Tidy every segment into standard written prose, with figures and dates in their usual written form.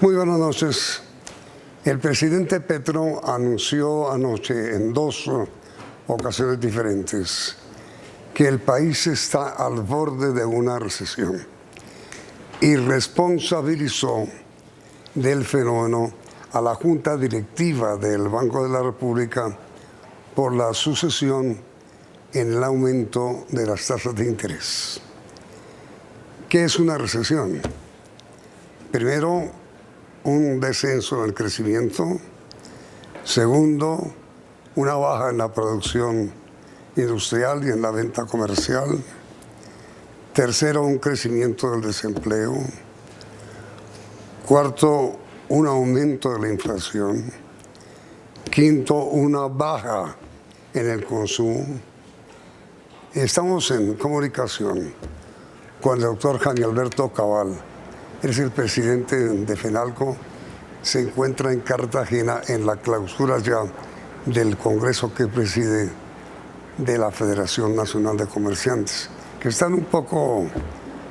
Muy buenas noches. El presidente Petro anunció anoche en dos ocasiones diferentes que el país está al borde de una recesión y responsabilizó del fenómeno a la Junta Directiva del Banco de la República por la sucesión en el aumento de las tasas de interés. ¿Qué es una recesión? Primero, un descenso en el crecimiento. Segundo, una baja en la producción industrial y en la venta comercial. Tercero, un crecimiento del desempleo. Cuarto, un aumento de la inflación. Quinto, una baja en el consumo. Estamos en comunicación con el doctor Jaime Alberto Cabal. Él es el presidente de FENALCO. Se encuentra en Cartagena en la clausura ya del Congreso que preside de la Federación Nacional de Comerciantes, que están un poco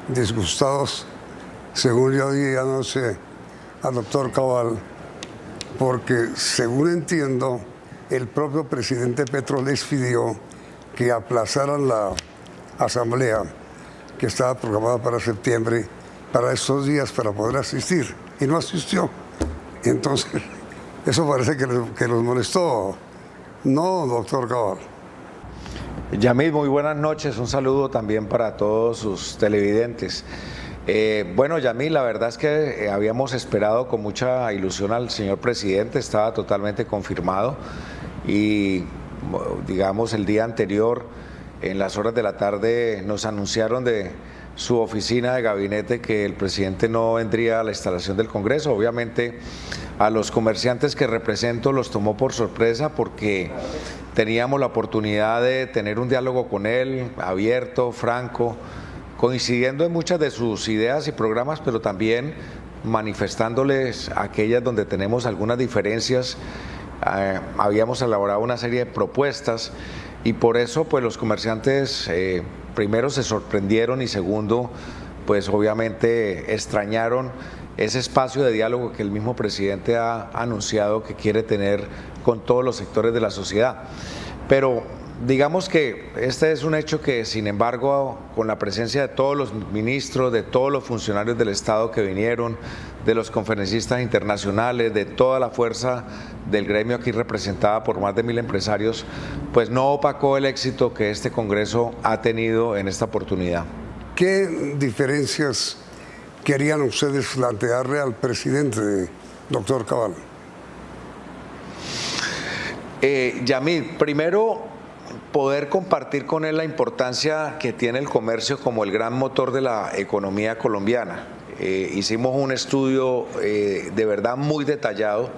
disgustados, según yo dije anoche al doctor Cabal, porque según entiendo, el propio presidente Petro les pidió que aplazaran la asamblea que estaba programada para septiembre, para estos días, para poder asistir, y no asistió. Entonces, eso parece que los molestó, ¿no, doctor Cabal? Yamil, muy buenas noches, un saludo también para todos sus televidentes. Bueno, Yamil, la verdad es que habíamos esperado con mucha ilusión al señor presidente, estaba totalmente confirmado y, digamos, el día anterior, en las horas de la tarde, nos anunciaron de su oficina de gabinete que el presidente no vendría a la instalación del Congreso. Obviamente a los comerciantes que represento los tomó por sorpresa porque teníamos la oportunidad de tener un diálogo con él, abierto, franco, coincidiendo en muchas de sus ideas y programas, pero también manifestándoles aquellas donde tenemos algunas diferencias. Habíamos elaborado una serie de propuestas y por eso pues los comerciantes primero se sorprendieron y segundo pues obviamente extrañaron ese espacio de diálogo que el mismo presidente ha anunciado que quiere tener con todos los sectores de la sociedad. Pero digamos que este es un hecho que, sin embargo, con la presencia de todos los ministros, de todos los funcionarios del Estado que vinieron, de los conferencistas internacionales, de toda la fuerza del gremio aquí representada por más de 1000 empresarios, pues no opacó el éxito que este Congreso ha tenido en esta oportunidad. ¿Qué diferencias querían ustedes plantearle al presidente, doctor Cabal? Yamil, primero, poder compartir con él la importancia que tiene el comercio como el gran motor de la economía colombiana. Hicimos un estudio de verdad muy detallado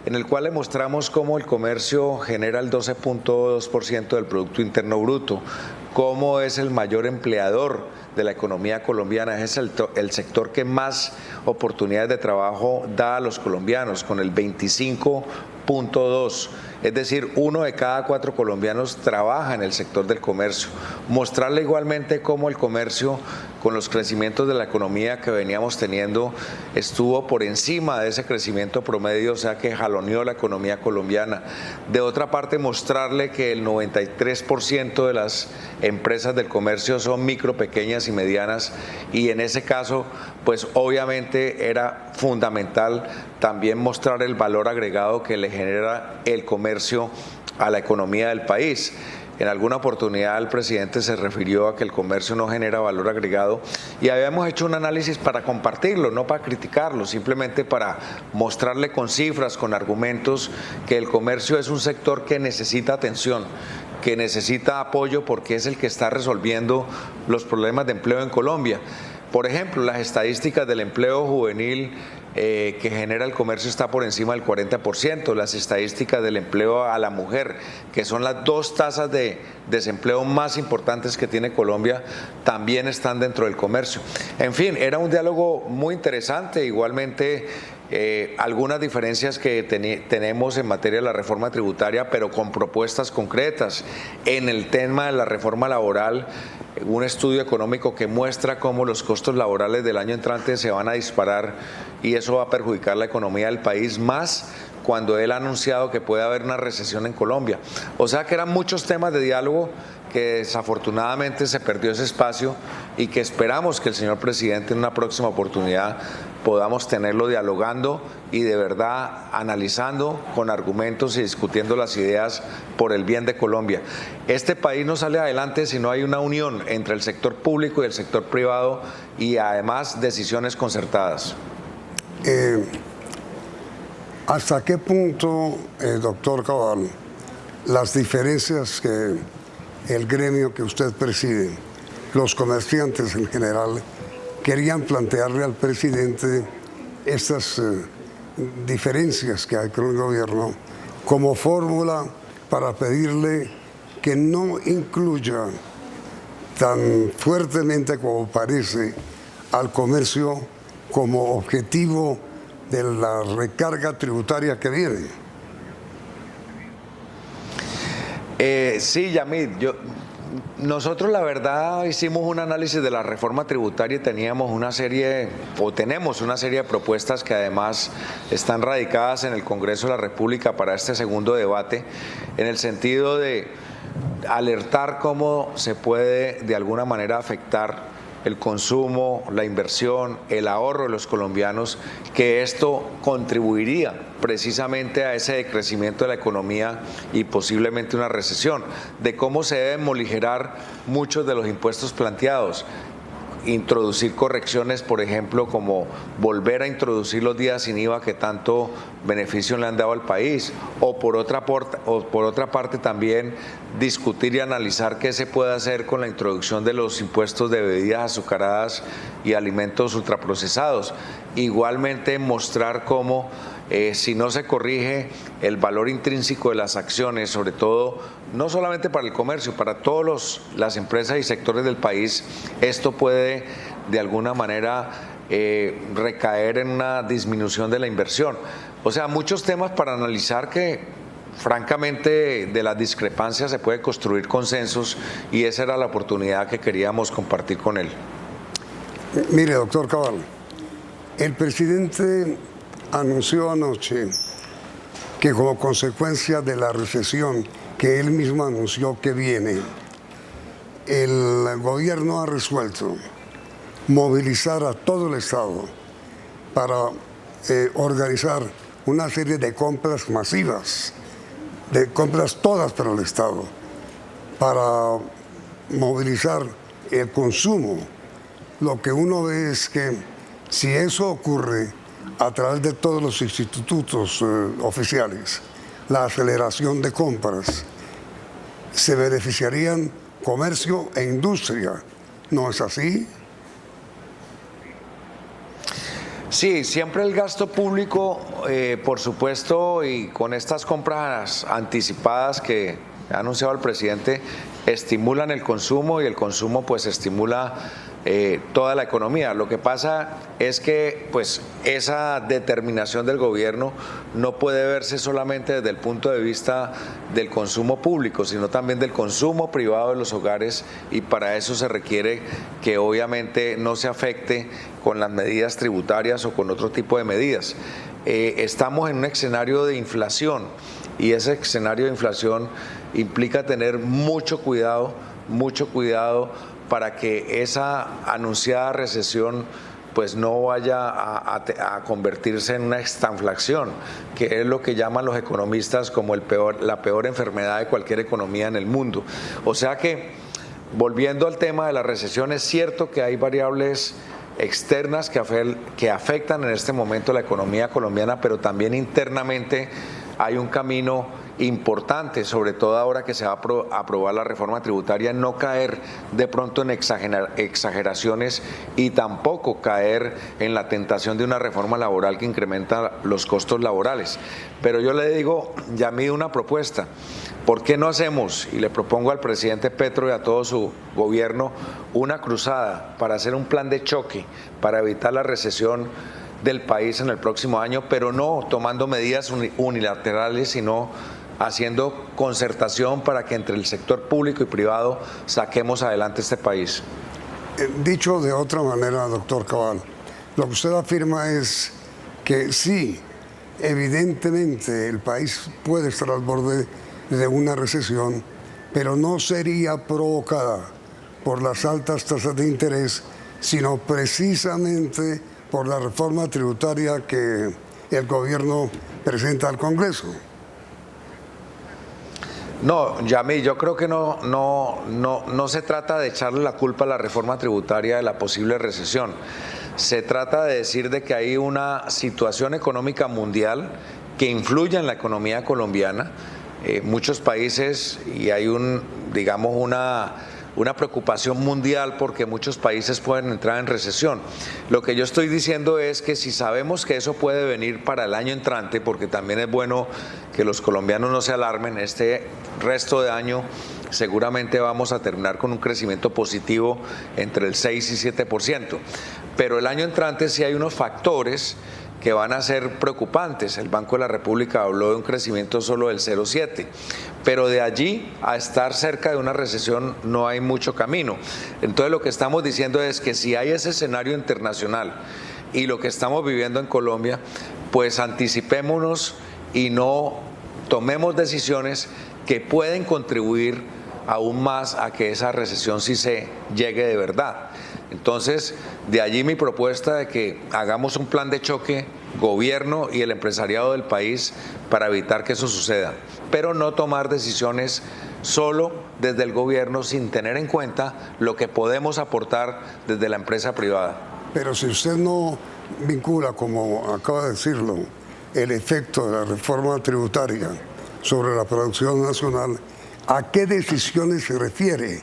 en el cual le mostramos cómo el comercio genera el 12.2% del Producto Interno Bruto, cómo es el mayor empleador de la economía colombiana, es el sector que más oportunidades de trabajo da a los colombianos, con el 25.2%. Es decir, 1 de cada 4 colombianos trabaja en el sector del comercio. Mostrarle igualmente cómo el comercio, con los crecimientos de la economía que veníamos teniendo, estuvo por encima de ese crecimiento promedio, o sea que jaloneó la economía colombiana. De otra parte, mostrarle que el 93% de las empresas del comercio son micro, pequeñas y medianas, y en ese caso, pues obviamente era fundamental también mostrar el valor agregado que le genera el comercio a la economía del país. En alguna oportunidad el presidente se refirió a que el comercio no genera valor agregado y habíamos hecho un análisis para compartirlo, no para criticarlo, simplemente para mostrarle con cifras, con argumentos, que el comercio es un sector que necesita atención, que necesita apoyo porque es el que está resolviendo los problemas de empleo en Colombia. Por ejemplo, las estadísticas del empleo juvenil que genera el comercio está por encima del 40%, las estadísticas del empleo a la mujer, que son las dos tasas de desempleo más importantes que tiene Colombia, también están dentro del comercio. En fin, era un diálogo muy interesante, igualmente algunas diferencias que tenemos en materia de la reforma tributaria, pero con propuestas concretas. En el tema de la reforma laboral, un estudio económico que muestra cómo los costos laborales del año entrante se van a disparar y eso va a perjudicar la economía del país más cuando él ha anunciado que puede haber una recesión en Colombia. O sea que eran muchos temas de diálogo que desafortunadamente se perdió ese espacio y que esperamos que el señor presidente en una próxima oportunidad podamos tenerlo dialogando y de verdad analizando con argumentos y discutiendo las ideas por el bien de Colombia. Este país no sale adelante si no hay una unión entre el sector público y el sector privado y además decisiones concertadas. ¿Hasta qué punto, doctor Cabal, las diferencias que el gremio que usted preside, los comerciantes en general, querían plantearle al presidente estas diferencias que hay con el gobierno como fórmula para pedirle que no incluya tan fuertemente como parece al comercio como objetivo de la recarga tributaria que viene? Sí, Yamid, nosotros la verdad hicimos un análisis de la reforma tributaria y tenemos una serie de propuestas que además están radicadas en el Congreso de la República para este segundo debate, en el sentido de alertar cómo se puede de alguna manera afectar el consumo, la inversión, el ahorro de los colombianos, que esto contribuiría precisamente a ese decrecimiento de la economía y posiblemente una recesión, de cómo se deben morigerar muchos de los impuestos planteados, introducir correcciones, por ejemplo, como volver a introducir los días sin IVA que tanto beneficio le han dado al país, o por otra parte también discutir y analizar qué se puede hacer con la introducción de los impuestos de bebidas azucaradas y alimentos ultraprocesados. Igualmente mostrar cómo si no se corrige el valor intrínseco de las acciones, sobre todo, no solamente para el comercio, para todas las empresas y sectores del país, esto puede de alguna manera recaer en una disminución de la inversión. O sea, muchos temas para analizar que francamente de las discrepancias se puede construir consensos y esa era la oportunidad que queríamos compartir con él. Mire, doctor Cabal, el presidente anunció anoche que como consecuencia de la recesión que él mismo anunció que viene, el gobierno ha resuelto movilizar a todo el Estado para organizar una serie de compras masivas, de compras todas para el Estado, para movilizar el consumo. Lo que uno ve es que si eso ocurre a través de todos los institutos oficiales, la aceleración de compras, se beneficiarían comercio e industria. ¿No es así? Sí, siempre el gasto público, por supuesto, y con estas compras anticipadas que ha anunciado el presidente, estimulan el consumo y el consumo pues estimula toda la economía. Lo que pasa es que pues esa determinación del gobierno no puede verse solamente desde el punto de vista del consumo público, sino también del consumo privado de los hogares, y para eso se requiere que obviamente no se afecte con las medidas tributarias o con otro tipo de medidas. Estamos en un escenario de inflación y ese escenario de inflación implica tener mucho cuidado para que esa anunciada recesión pues no vaya a convertirse en una estanflación, que es lo que llaman los economistas como la peor enfermedad de cualquier economía en el mundo. O sea que, volviendo al tema de la recesión, es cierto que hay variables externas que afectan en este momento la economía colombiana, pero también internamente hay un camino importante, sobre todo ahora que se va a aprobar la reforma tributaria, no caer de pronto en exageraciones y tampoco caer en la tentación de una reforma laboral que incrementa los costos laborales. Pero yo le digo, ya me dio una propuesta. ¿Por qué no hacemos, y le propongo al presidente Petro y a todo su gobierno, una cruzada para hacer un plan de choque para evitar la recesión del país en el próximo año, pero no tomando medidas unilaterales, sino haciendo concertación para que entre el sector público y privado saquemos adelante este país. Dicho de otra manera, doctor Cabal, lo que usted afirma es que sí, evidentemente el país puede estar al borde de una recesión, pero no sería provocada por las altas tasas de interés, sino precisamente por la reforma tributaria que el gobierno presenta al Congreso. No, Yamil, yo creo que no se trata de echarle la culpa a la reforma tributaria de la posible recesión. Se trata de decir de que hay una situación económica mundial que influye en la economía colombiana. Muchos países, y hay una preocupación mundial porque muchos países pueden entrar en recesión. Lo que yo estoy diciendo es que si sabemos que eso puede venir para el año entrante, porque también es bueno que los colombianos no se alarmen, este resto de año seguramente vamos a terminar con un crecimiento positivo entre el 6 y 7%. Pero el año entrante sí hay unos factores que van a ser preocupantes. El Banco de la República habló de un crecimiento solo del 0,7%, pero de allí a estar cerca de una recesión no hay mucho camino. Entonces lo que estamos diciendo es que si hay ese escenario internacional y lo que estamos viviendo en Colombia, pues anticipémonos y no tomemos decisiones que pueden contribuir aún más a que esa recesión sí se llegue de verdad. Entonces, de allí mi propuesta de que hagamos un plan de choque, gobierno y el empresariado del país, para evitar que eso suceda, pero no tomar decisiones solo desde el gobierno sin tener en cuenta lo que podemos aportar desde la empresa privada. Pero si usted no vincula, como acaba de decirlo, el efecto de la reforma tributaria sobre la producción nacional, ¿a qué decisiones se refiere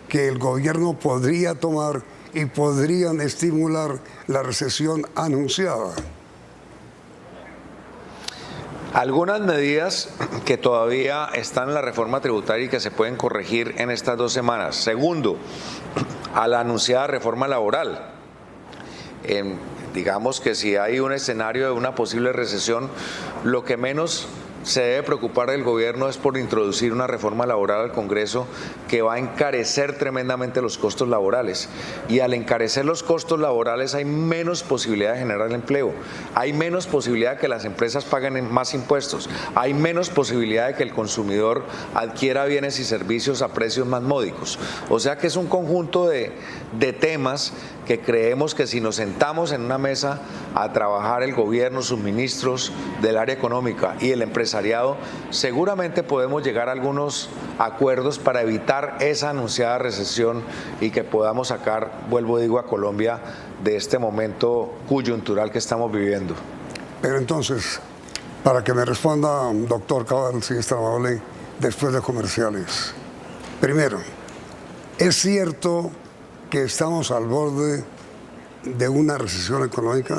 que el gobierno podría tomar y podrían estimular la recesión anunciada? Algunas medidas que todavía están en la reforma tributaria y que se pueden corregir en estas 2 semanas. Segundo, a la anunciada reforma laboral. Digamos que si hay un escenario de una posible recesión, lo que menos se debe preocupar el gobierno es por introducir una reforma laboral al Congreso que va a encarecer tremendamente los costos laborales. Y al encarecer los costos laborales hay menos posibilidad de generar empleo, hay menos posibilidad de que las empresas paguen más impuestos, hay menos posibilidad de que el consumidor adquiera bienes y servicios a precios más módicos. O sea que es un conjunto de temas que creemos que si nos sentamos en una mesa a trabajar el gobierno, sus ministros del área económica y el empresariado, seguramente podemos llegar a algunos acuerdos para evitar esa anunciada recesión y que podamos sacar, vuelvo a Colombia de este momento coyuntural que estamos viviendo. Pero entonces, para que me responda, doctor Cabal, si es tan amable, después de comerciales. Primero, ¿es cierto que estamos al borde de una recesión económica?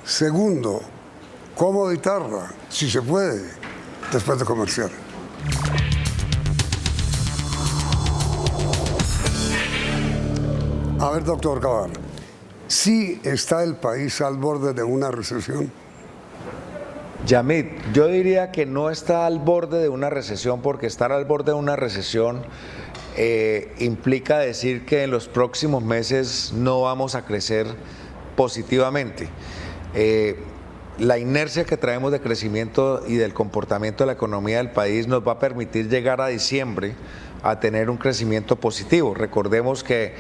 Segundo, ¿cómo evitarla? Si se puede, después de comercial. A ver, doctor Cabal, ¿sí está el país al borde de una recesión? Yamid, yo diría que no está al borde de una recesión, porque estar al borde de una recesión implica decir que en los próximos meses no vamos a crecer positivamente. La inercia que traemos de crecimiento y del comportamiento de la economía del país nos va a permitir llegar a diciembre a tener un crecimiento positivo. Recordemos que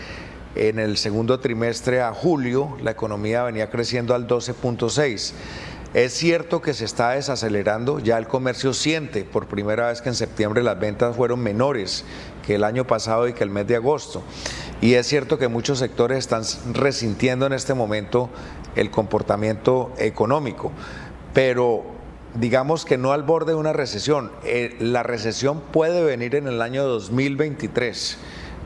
en el segundo trimestre a julio la economía venía creciendo al 12.6%. Es cierto que se está desacelerando, ya el comercio siente por primera vez que en septiembre las ventas fueron menores que el año pasado y que el mes de agosto. Y es cierto que muchos sectores están resintiendo en este momento el comportamiento económico, pero digamos que no al borde de una recesión. La recesión puede venir en el año 2023.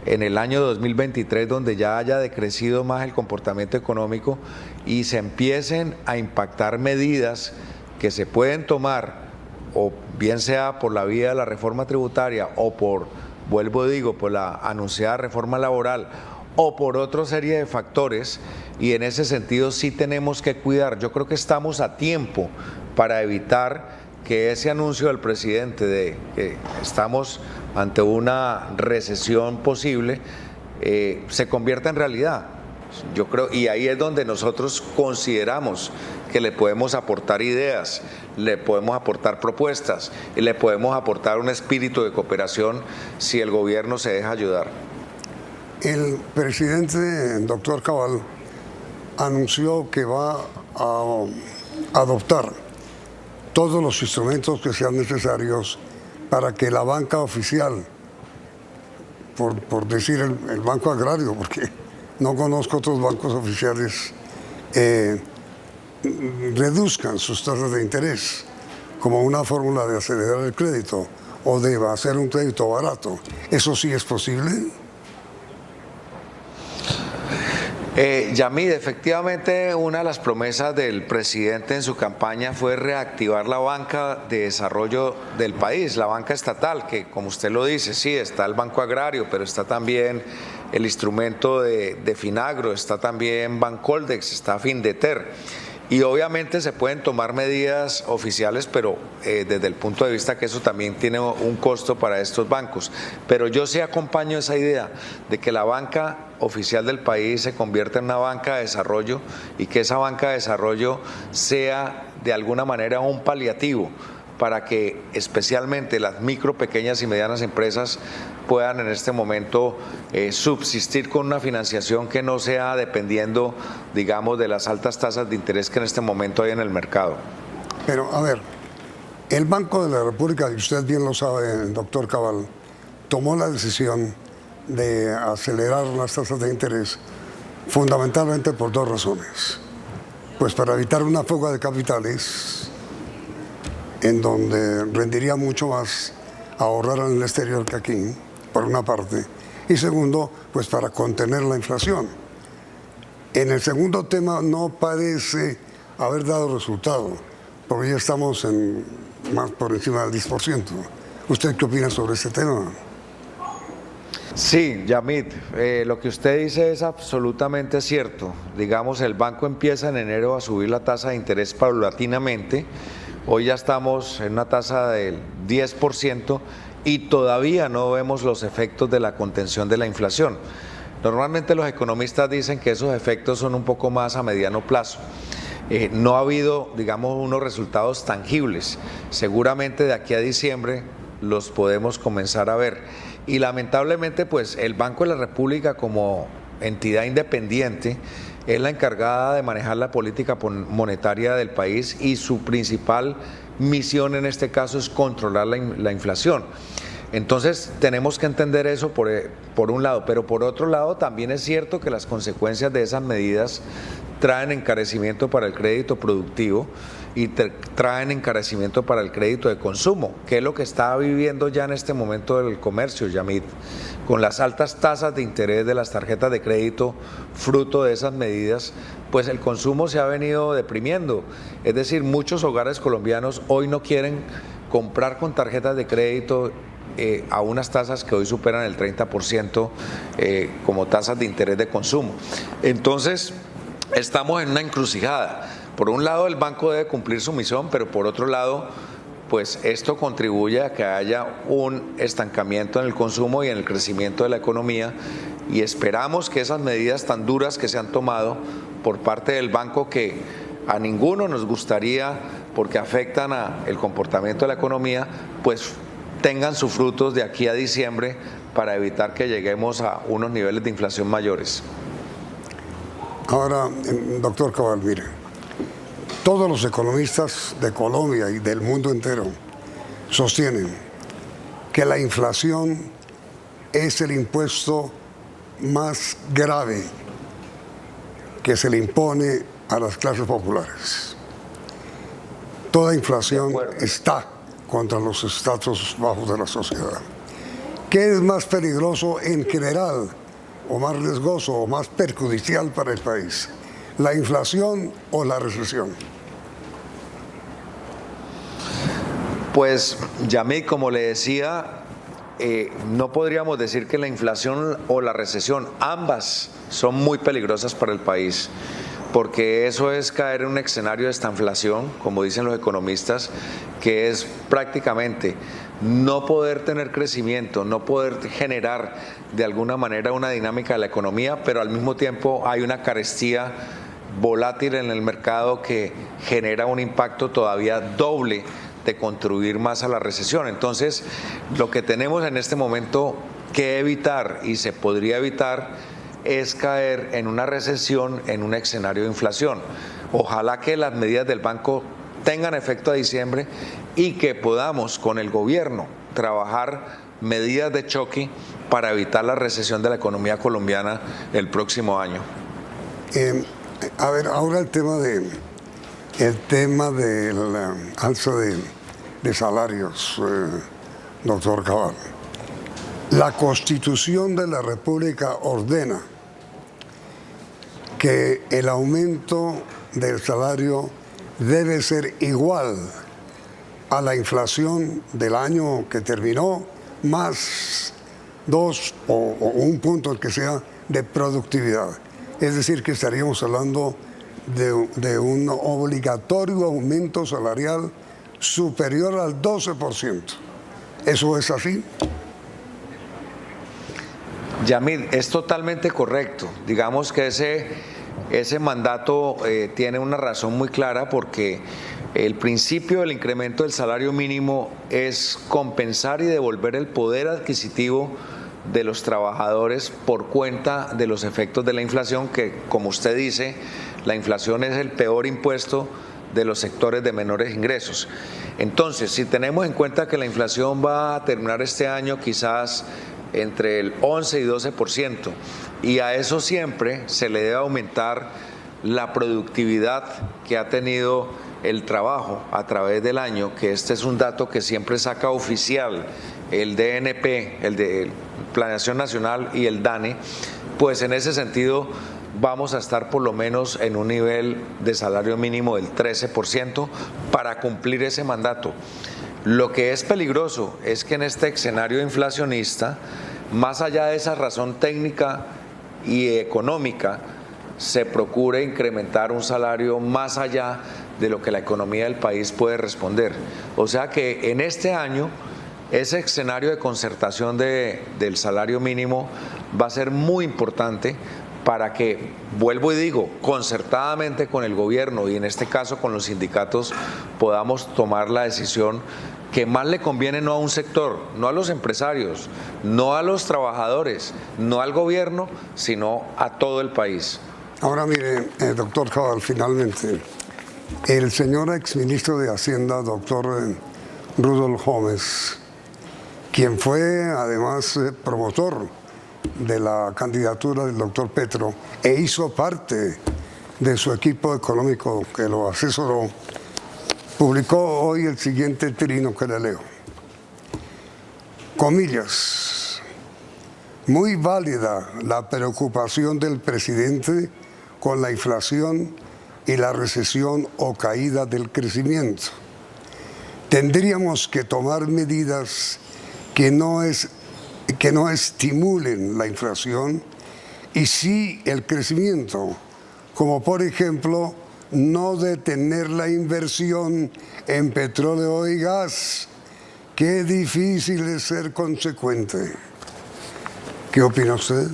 En el año 2023, donde ya haya decrecido más el comportamiento económico y se empiecen a impactar medidas que se pueden tomar, o bien sea por la vía de la reforma tributaria o por, por la anunciada reforma laboral o por otra serie de factores, y en ese sentido sí tenemos que cuidar. Yo creo que estamos a tiempo para evitar que ese anuncio del presidente de que estamos ante una recesión posible se convierta en realidad. Yo creo, y ahí es donde nosotros consideramos que le podemos aportar ideas, le podemos aportar propuestas y le podemos aportar un espíritu de cooperación si el gobierno se deja ayudar. El presidente, el doctor Cabal, anunció que va a adoptar todos los instrumentos que sean necesarios para que la banca oficial, por decir el Banco Agrario, porque no conozco otros bancos oficiales, reduzcan sus tasas de interés como una fórmula de acelerar el crédito o de hacer un crédito barato. ¿Eso sí es posible? Yamid, efectivamente una de las promesas del presidente en su campaña fue reactivar la banca de desarrollo del país, la banca estatal, que como usted lo dice, sí, está el Banco Agrario, pero está también el instrumento de Finagro, está también Bancoldex, está Findeter. Y obviamente se pueden tomar medidas oficiales, pero desde el punto de vista que eso también tiene un costo para estos bancos. Pero yo sí acompaño esa idea de que la banca oficial del país se convierta en una banca de desarrollo y que esa banca de desarrollo sea de alguna manera un paliativo para que especialmente las micro, pequeñas y medianas empresas puedan en este momento subsistir con una financiación que no sea dependiendo, digamos, de las altas tasas de interés que en este momento hay en el mercado. Pero, a ver, el Banco de la República, y usted bien lo sabe, doctor Cabal, tomó la decisión de acelerar las tasas de interés fundamentalmente por dos razones. Pues para evitar una fuga de capitales, en donde rendiría mucho más ahorrar en el exterior que aquí, por una parte, y segundo, pues para contener la inflación. En el segundo tema no parece haber dado resultado, porque ya estamos más por encima del 10%. ¿Usted qué opina sobre este tema? Sí, Yamid, lo que usted dice es absolutamente cierto. Digamos, el banco empieza en enero a subir la tasa de interés paulatinamente. Hoy ya estamos en una tasa del 10% y todavía no vemos los efectos de la contención de la inflación. Normalmente los economistas dicen que esos efectos son un poco más a mediano plazo. No ha habido, digamos, unos resultados tangibles. Seguramente de aquí a diciembre los podemos comenzar a ver. Y lamentablemente, pues el Banco de la República como entidad independiente es la encargada de manejar la política monetaria del país y su principal misión en este caso es controlar la inflación. Entonces tenemos que entender eso por un lado, pero por otro lado también es cierto que las consecuencias de esas medidas traen encarecimiento para el crédito productivo y traen encarecimiento para el crédito de consumo, que es lo que está viviendo ya en este momento el comercio, Yamid, con las altas tasas de interés de las tarjetas de crédito, fruto de esas medidas, pues el consumo se ha venido deprimiendo. Es decir, muchos hogares colombianos hoy no quieren comprar con tarjetas de crédito a unas tasas que hoy superan el 30% como tasas de interés de consumo. Entonces, estamos en una encrucijada. Por un lado, el banco debe cumplir su misión, pero por otro lado, pues esto contribuye a que haya un estancamiento en el consumo y en el crecimiento de la economía, y esperamos que esas medidas tan duras que se han tomado por parte del banco, que a ninguno nos gustaría porque afectan el comportamiento de la economía, pues tengan sus frutos de aquí a diciembre para evitar que lleguemos a unos niveles de inflación mayores. Ahora, doctor Cabal, mire, todos los economistas de Colombia y del mundo entero sostienen que la inflación es el impuesto más grave que se le impone a las clases populares. Toda inflación está contra los estratos bajos de la sociedad. ¿Qué es más peligroso en general, o más riesgoso, o más perjudicial para el país? ¿La inflación o la recesión? Pues, Yamid, como le decía, no podríamos decir que la inflación o la recesión, ambas son muy peligrosas para el país. porque eso es caer en un escenario de estanflación, como dicen los economistas, que es prácticamente no poder tener crecimiento, no poder generar de alguna manera una dinámica de la economía, pero al mismo tiempo hay una carestía volátil en el mercado que genera un impacto todavía doble de contribuir más a la recesión. Entonces, lo que tenemos en este momento que evitar, y se podría evitar, es caer en una recesión, en un escenario de inflación. Ojalá que las medidas del banco tengan efecto a diciembre y que podamos con el gobierno trabajar medidas de choque para evitar la recesión de la economía colombiana el próximo año. A ver, ahora el tema del alza de salarios, doctor Cabal. La Constitución de la República ordena que el aumento del salario debe ser igual a la inflación del año que terminó, más 2 o 1 punto, el que sea, de productividad. Es decir, que estaríamos hablando de un obligatorio aumento salarial superior al 12%. ¿Eso es así? Yamid, es totalmente correcto. Digamos que ese mandato tiene una razón muy clara, porque el principio del incremento del salario mínimo es compensar y devolver el poder adquisitivo de los trabajadores por cuenta de los efectos de la inflación, que, como usted dice, la inflación es el peor impuesto de los sectores de menores ingresos. Entonces, si tenemos en cuenta que la inflación va a terminar este año quizás entre el 11 y 12%, y a eso siempre se le debe aumentar la productividad que ha tenido el trabajo a través del año, que este es un dato que siempre saca oficial el DNP, el de Planeación Nacional, y el DANE, pues en ese sentido vamos a estar por lo menos en un nivel de salario mínimo del 13% para cumplir ese mandato. Lo que es peligroso es que en este escenario inflacionista, más allá de esa razón técnica y económica, se procure incrementar un salario más allá de lo que la economía del país puede responder. O sea que en este año ese escenario de concertación del salario mínimo va a ser muy importante para que, vuelvo y digo, concertadamente con el gobierno y en este caso con los sindicatos, podamos tomar la decisión que más le conviene, no a un sector, no a los empresarios, no a los trabajadores, no al gobierno, sino a todo el país. Ahora mire, doctor Cabal, finalmente, el señor exministro de Hacienda, doctor Rudolf Gómez, quien fue además promotor de la candidatura del doctor Petro e hizo parte de su equipo económico que lo asesoró, publicó hoy el siguiente trino que le leo. Comillas: muy válida la preocupación del presidente con la inflación y la recesión o caída del crecimiento. Tendríamos que tomar medidas que no estimulen la inflación y sí el crecimiento, como por ejemplo no detener la inversión en petróleo y gas. Qué difícil es ser consecuente. ¿Qué opina usted?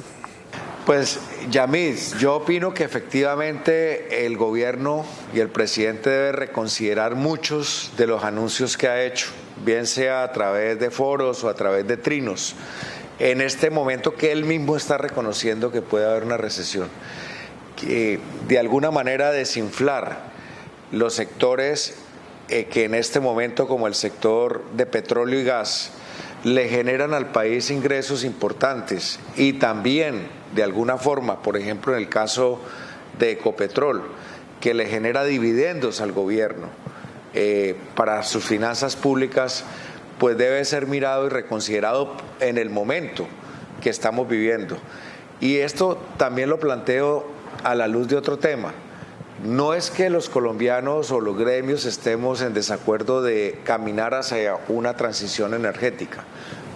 Pues, Yamid, yo opino que efectivamente el gobierno y el presidente debe reconsiderar muchos de los anuncios que ha hecho, bien sea a través de foros o a través de trinos, en este momento que él mismo está reconociendo que puede haber una recesión, que de alguna manera desinflar los sectores que en este momento, como el sector de petróleo y gas, le generan al país ingresos importantes, y también de alguna forma, por ejemplo en el caso de Ecopetrol, que le genera dividendos al gobierno para sus finanzas públicas, pues debe ser mirado y reconsiderado en el momento que estamos viviendo. Y esto también lo planteo a la luz de otro tema. No es que los colombianos o los gremios estemos en desacuerdo de caminar hacia una transición energética.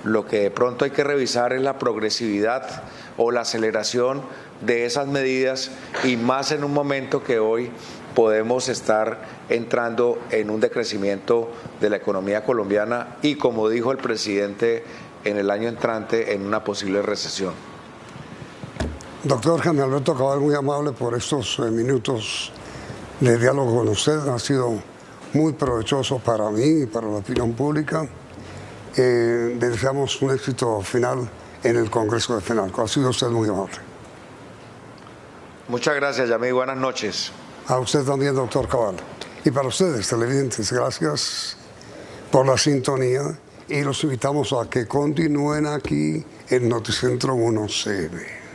Lo que de pronto hay que revisar es la progresividad o la aceleración de esas medidas, y más en un momento que hoy podemos estar entrando en un decrecimiento de la economía colombiana y, como dijo el presidente, en el año entrante en una posible recesión. Doctor Jaime Alberto Cabal, muy amable por estos minutos de diálogo con usted. Ha sido muy provechoso para mí y para la opinión pública. Deseamos un éxito final en el Congreso de FENALCO. Ha sido usted muy amable. Muchas gracias, Yamil. Buenas noches. A usted también, doctor Cabal. Y para ustedes, televidentes, gracias por la sintonía y los invitamos a que continúen aquí en Noticentro 1 CB.